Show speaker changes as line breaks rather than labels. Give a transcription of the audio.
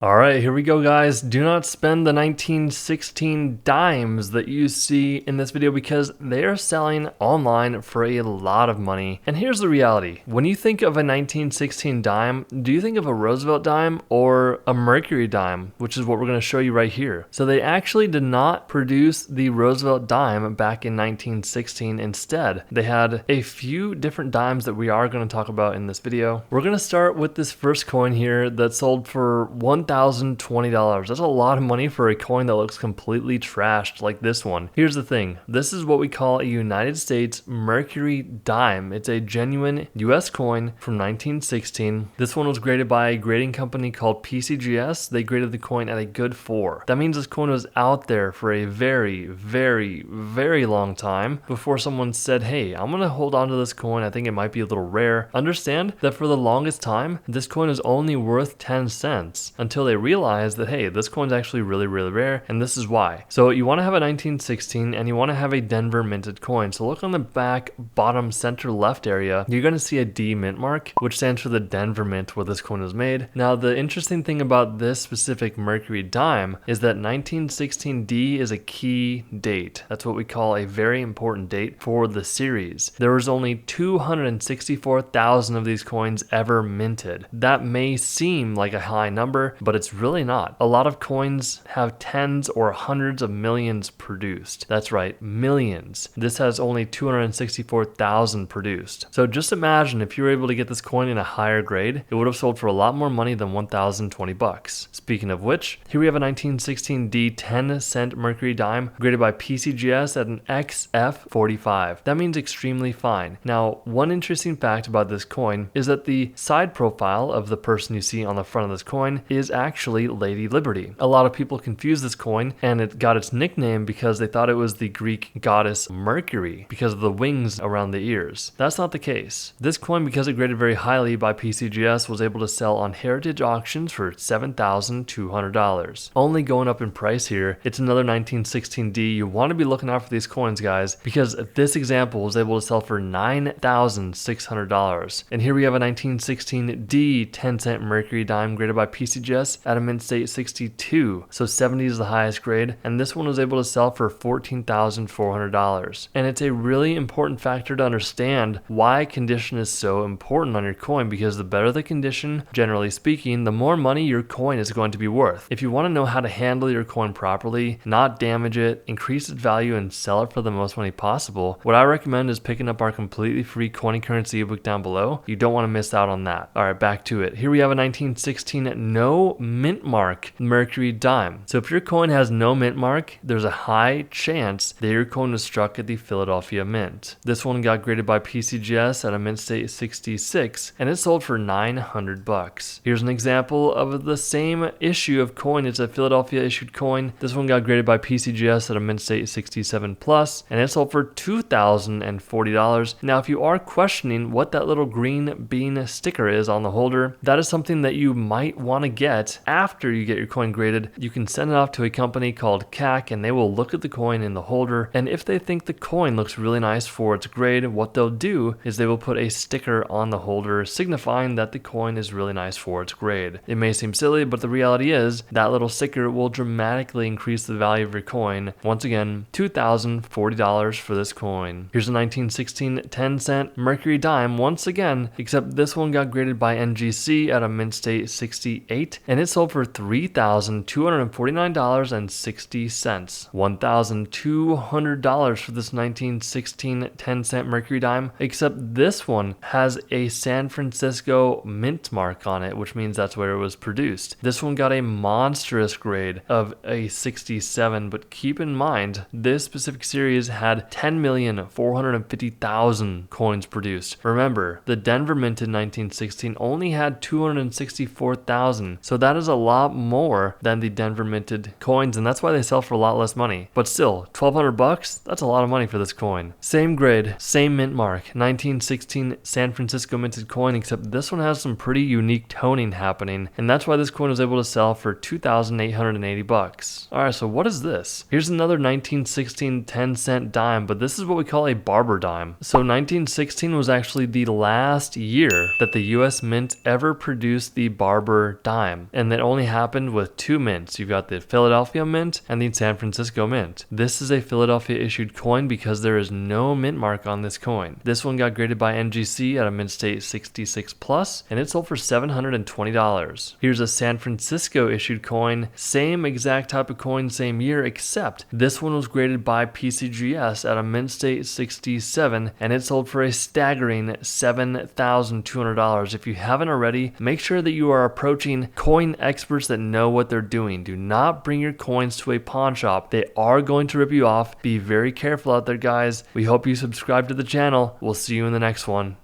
All right, here we go, guys. Do not spend the 1916 dimes that you see in this video because they are selling online for a lot of money. And here's the reality. When you think of a 1916 dime, do you think of a Roosevelt dime or a Mercury dime, which is what we're going to show you right here? So they actually did not produce the Roosevelt dime back in 1916. Instead, they had a few different dimes that we are going to talk about in this video. We're going to start with this first coin here that sold for $1,020. That's a lot of money for a coin that looks completely trashed like this one. Here's the thing. This is what we call a United States Mercury dime. It's a genuine US coin from 1916. This one was graded by a grading company called PCGS. They graded the coin at a good 4. That means this coin was out there for a very, very, very long time before someone said, hey, I'm going to hold on to this coin. I think it might be a little rare. Understand that for the longest time, this coin is only worth 10 cents until they realized that, hey, this coin's actually really, really rare, and this is why. So you want to have a 1916 and you want to have a Denver minted coin. So look on the back bottom center left area, you're going to see a D mint mark, which stands for the Denver mint where this coin was made. Now the interesting thing about this specific Mercury dime is that 1916D is a key date. That's what we call a very important date for the series. There was only 264,000 of these coins ever minted. That may seem like a high number, but it's really not. A lot of coins have tens or hundreds of millions produced. That's right, millions. This has only 264,000 produced. So just imagine if you were able to get this coin in a higher grade, it would have sold for a lot more money than 1,020 bucks. Speaking of which, here we have a 1916D 10-cent Mercury dime graded by PCGS at an XF45. That means extremely fine. Now, one interesting fact about this coin is that the side profile of the person you see on the front of this coin is actually Lady Liberty. A lot of people confuse this coin and it got its nickname because they thought it was the Greek goddess Mercury because of the wings around the ears. That's not the case. This coin, because it graded very highly by PCGS, was able to sell on heritage auctions for $7,200. Only going up in price here. It's another 1916D. You want to be looking out for these coins, guys, because this example was able to sell for $9,600. And here we have a 1916D 10-cent Mercury dime graded by PCGS at a mint state 62. So 70 is the highest grade, and this one was able to sell for $14,400. And it's a really important factor to understand why condition is so important on your coin, because the better the condition, generally speaking, the more money your coin is going to be worth. If you want to know how to handle your coin properly, not damage it, increase its value, and sell it for the most money possible, what I recommend is picking up our completely free Coin and Currency ebook down below. You don't want to miss out on that. All right, back to it. Here we have a 1916 no mint mark Mercury dime. So if your coin has no mint mark, there's a high chance that your coin was struck at the Philadelphia Mint. This one got graded by PCGS at a mint state 66, and it sold for 900 bucks. Here's an example of the same issue of coin. It's a Philadelphia issued coin. This one got graded by PCGS at a mint state 67 plus, and it sold for $2,040. Now, if you are questioning what that little green bean sticker is on the holder, that is something that you might want to get after you get your coin graded. You can send it off to a company called CAC, and they will look at the coin in the holder, and if they think the coin looks really nice for its grade, what they'll do is they will put a sticker on the holder signifying that the coin is really nice for its grade. It may seem silly, but the reality is that little sticker will dramatically increase the value of your coin. Once again, $2,040 for this coin. Here's a 1916 10-cent Mercury dime once again, except this one got graded by NGC at a mint state 68, and it sold for $3,249.60. $1,200 for this 1916 10-cent Mercury dime, except this one has a San Francisco mint mark on it, which means that's where it was produced. This one got a monstrous grade of a 67, but keep in mind, this specific series had 10,450,000 coins produced. Remember, the Denver minted 1916 only had 264,000, so that is a lot more than the Denver minted coins, and that's why they sell for a lot less money. But still, 1,200 bucks, that's a lot of money for this coin. Same grade, same mint mark, 1916 San Francisco minted coin, except this one has some pretty unique toning happening, and that's why this coin was able to sell for 2,880 bucks. Alright, so what is this? Here's another 1916 10-cent dime, but this is what we call a barber dime. So 1916 was actually the last year that the US Mint ever produced the barber dime. and that only happened with 2 mints. You've got the Philadelphia Mint and the San Francisco Mint. This is a Philadelphia issued coin because there is no mint mark on this coin. This one got graded by NGC at a mint state 66 plus, and it sold for $720. Here's a San Francisco issued coin, same exact type of coin, same year, except this one was graded by PCGS at a mint state 67, and it sold for a staggering $7,200. If you haven't already, make sure that you are approaching coin experts that know what they're doing. Do not bring your coins to a pawn shop. They are going to rip you off. Be very careful out there, guys. We hope you subscribe to the channel. We'll see you in the next one.